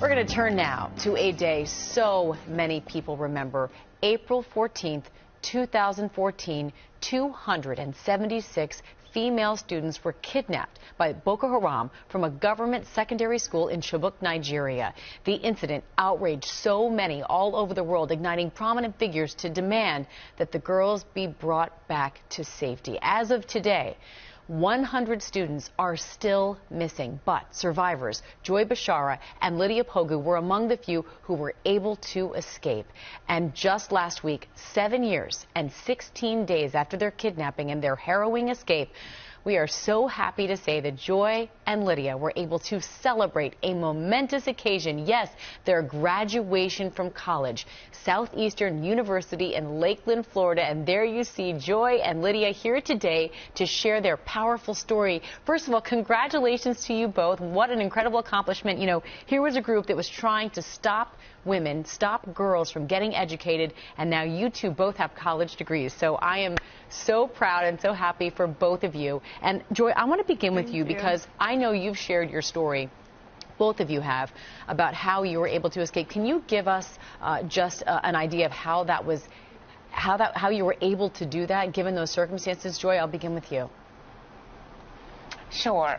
We're going to turn now to a day so many people remember. April 14th, 2014, 276 female students were kidnapped by Boko Haram from a government secondary school in Chibok, Nigeria. The incident outraged so many all over the world, igniting prominent figures to demand that the girls be brought back to safety. As of today, 100 students are still missing, but survivors Joy Bashara and Lydia Pogu were among the few who were able to escape. And just last week, 7 years and 16 days after their kidnapping and their harrowing escape, we are so happy to say that Joy and Lydia were able to celebrate a momentous occasion. Yes, their graduation from college, Southeastern University in Lakeland, Florida. And there you see Joy and Lydia here today to share their powerful story. First of all, congratulations to you both. What an incredible accomplishment. You know, here was a group that was trying to stop women, stop girls from getting educated, and now you two both have college degrees. So I am so proud and so happy for both of you. And Joy, I want to begin with you because I know you've shared your story, both of you have, about how you were able to escape. Can you give us just an idea of how that was, how you were able to do that given those circumstances? Joy, I'll begin with you. Sure.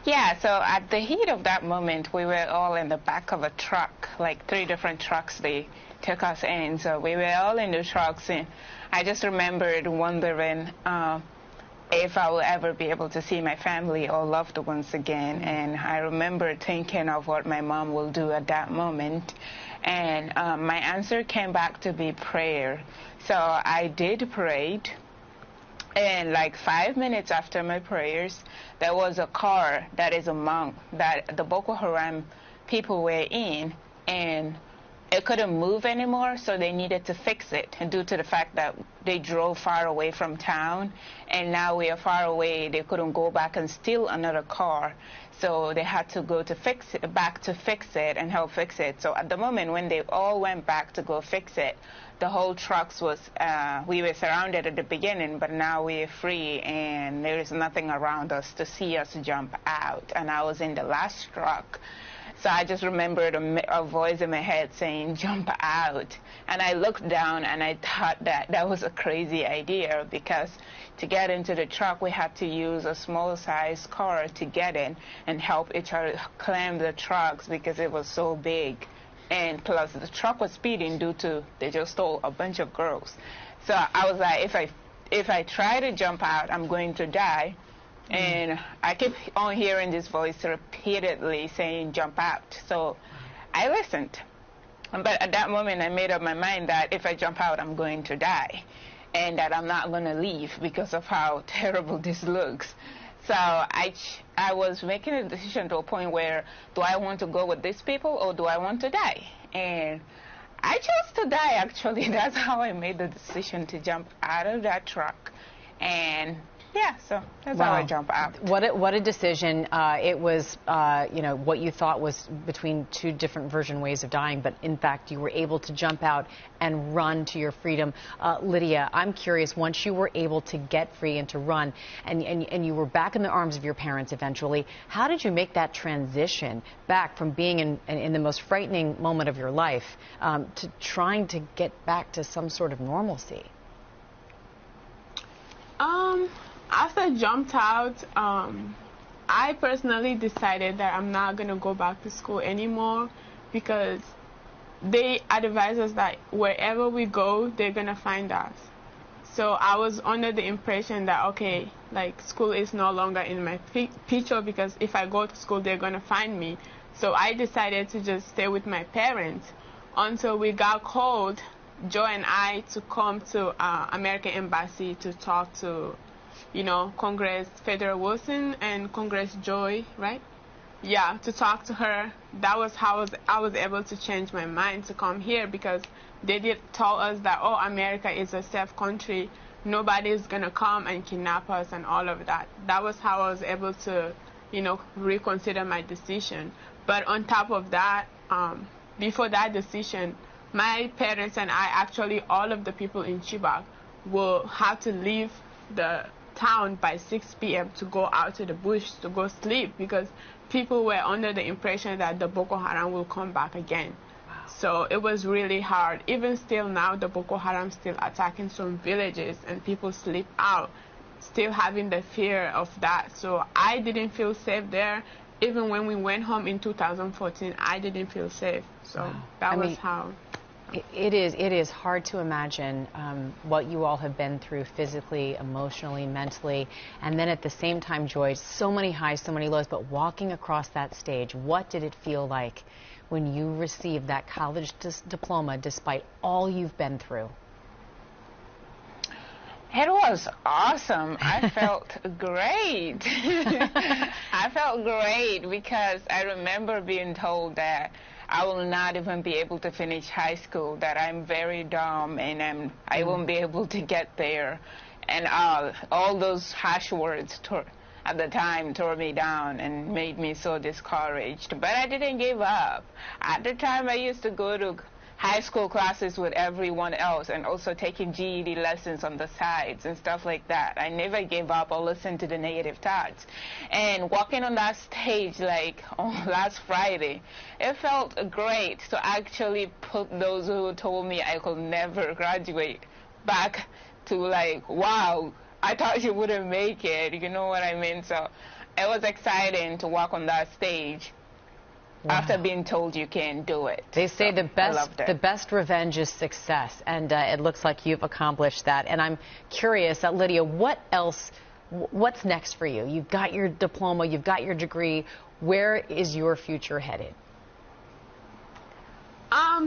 Yeah, so at the heat of that moment, we were all in the back of a truck, like 3 different trucks they took us in. So we were all in the trucks, and I just remembered wondering if I will ever be able to see my family or loved ones again. And I remember thinking of what my mom will do at that moment. And my answer came back to be prayer. So I did pray. And like 5 minutes after my prayers, there was a car that is among that the Boko Haram people were in, and it couldn't move anymore, so they needed to fix it. And due to the fact that they drove far away from town, and now we are far away, they couldn't go back and steal another car. So they had to go to back to fix it and help fix it. So at the moment when they all went back to go fix it, the whole trucks was, we were surrounded at the beginning, but now we're free and there is nothing around us to see us jump out. And I was in the last truck. So I just remembered a voice in my head saying, jump out. And I looked down and I thought that was a crazy idea, because to get into the truck, we had to use a small-sized car to get in and help each other climb the trucks because it was so big. And plus, the truck was speeding due to they just stole a bunch of girls. So I was like, if I try to jump out, I'm going to die. And I kept on hearing this voice repeatedly saying, jump out. So I listened. But at that moment, I made up my mind that if I jump out, I'm going to die, and that I'm not going to leave because of how terrible this looks. So I was making a decision to a point where, do I want to go with these people or do I want to die? And I chose to die, actually. That's how I made the decision to jump out of that truck. And yeah, so that's how I jump out. What a decision. It was, you know, what you thought was between 2 different ways of dying, but in fact you were able to jump out and run to your freedom. Lydia, I'm curious, once you were able to get free and to run, and you were back in the arms of your parents eventually, how did you make that transition back from being in the most frightening moment of your life to trying to get back to some sort of normalcy? After I jumped out, I personally decided that I'm not going to go back to school anymore, because they advise us that wherever we go, they're going to find us. So I was under the impression that, okay, like, school is no longer in my picture, because if I go to school, they're going to find me. So I decided to just stay with my parents until we got called, Joe and I, to come to American Embassy to talk to, you know, Congress Federer Wilson and Congress Joy, right? Yeah, to talk to her. That was how I was able to change my mind to come here, because they did tell us that, oh, America is a safe country. Nobody's going to come and kidnap us and all of that. That was how I was able to, you know, reconsider my decision. But on top of that, before that decision, my parents and I, actually all of the people in Chibok, will have to leave the town by 6 p.m. to go out to the bush to go sleep, because people were under the impression that the Boko Haram will come back again. Wow. So it was really hard. Even still now, the Boko Haram still attacking some villages and people sleep out, still having the fear of that. So I didn't feel safe there. Even when we went home in 2014, I didn't feel safe. So wow. That was how. It is hard to imagine what you all have been through physically, emotionally, mentally, and then at the same time, Joy, so many highs, so many lows, but walking across that stage, what did it feel like when you received that college diploma despite all you've been through? It was awesome. I felt great. I felt great because I remember being told that I will not even be able to finish high school, that I'm very dumb and I won't be able to get there. And all those harsh words at the time tore me down and made me so discouraged. But I didn't give up. At the time, I used to go to high school classes with everyone else and also taking GED lessons on the sides and stuff like that. I never gave up or listened to the negative thoughts. And walking on that stage like on last Friday, it felt great to actually put those who told me I could never graduate back to like, wow, I thought you wouldn't make it, you know what I mean? So it was exciting to walk on that stage. Wow. After being told you can't do it. They say the best revenge is success, and it looks like you've accomplished that. And I'm curious, Lydia, what's next for you? You've got your diploma, you've got your degree. Where is your future headed?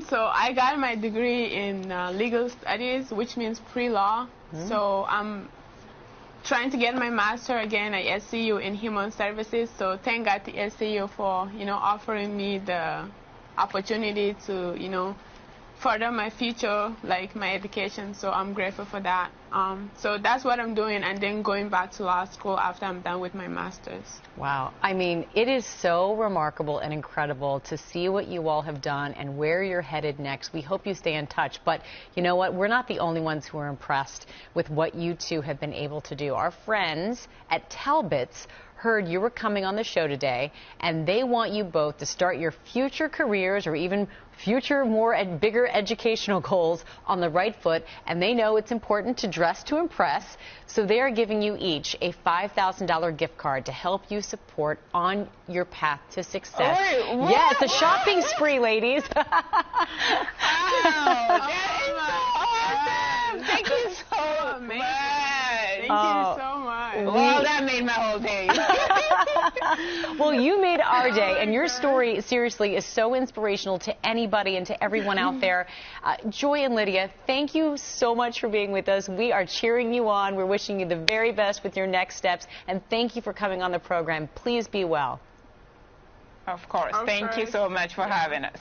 So I got my degree in legal studies, which means pre-law. So I'm trying to get my master again at SCU in human services. So thank God to SCU for, offering me the opportunity to, further my future, like my education. So I'm grateful for that. So that's what I'm doing, and then going back to law school after I'm done with my master's. Wow. I mean, it is so remarkable and incredible to see what you all have done and where you're headed next. We hope you stay in touch. But you know what? We're not the only ones who are impressed with what you two have been able to do. Our friends at Talbot's heard you were coming on the show today, and they want you both to start your future careers or even future bigger educational goals on the right foot, and they know it's important to dress to impress, so they are giving you each a $5,000 gift card to help you support on your path to success. Wait, yeah, it's a shopping spree, ladies. Wow, that is so awesome. Thank you so much. Thank you so much. Well, that made my whole day. Well, you made our day, and your story, seriously, is so inspirational to anybody and to everyone out there. Joy and Lydia, thank you so much for being with us. We are cheering you on. We're wishing you the very best with your next steps, and thank you for coming on the program. Please be well. Of course. Thank you so much for having us.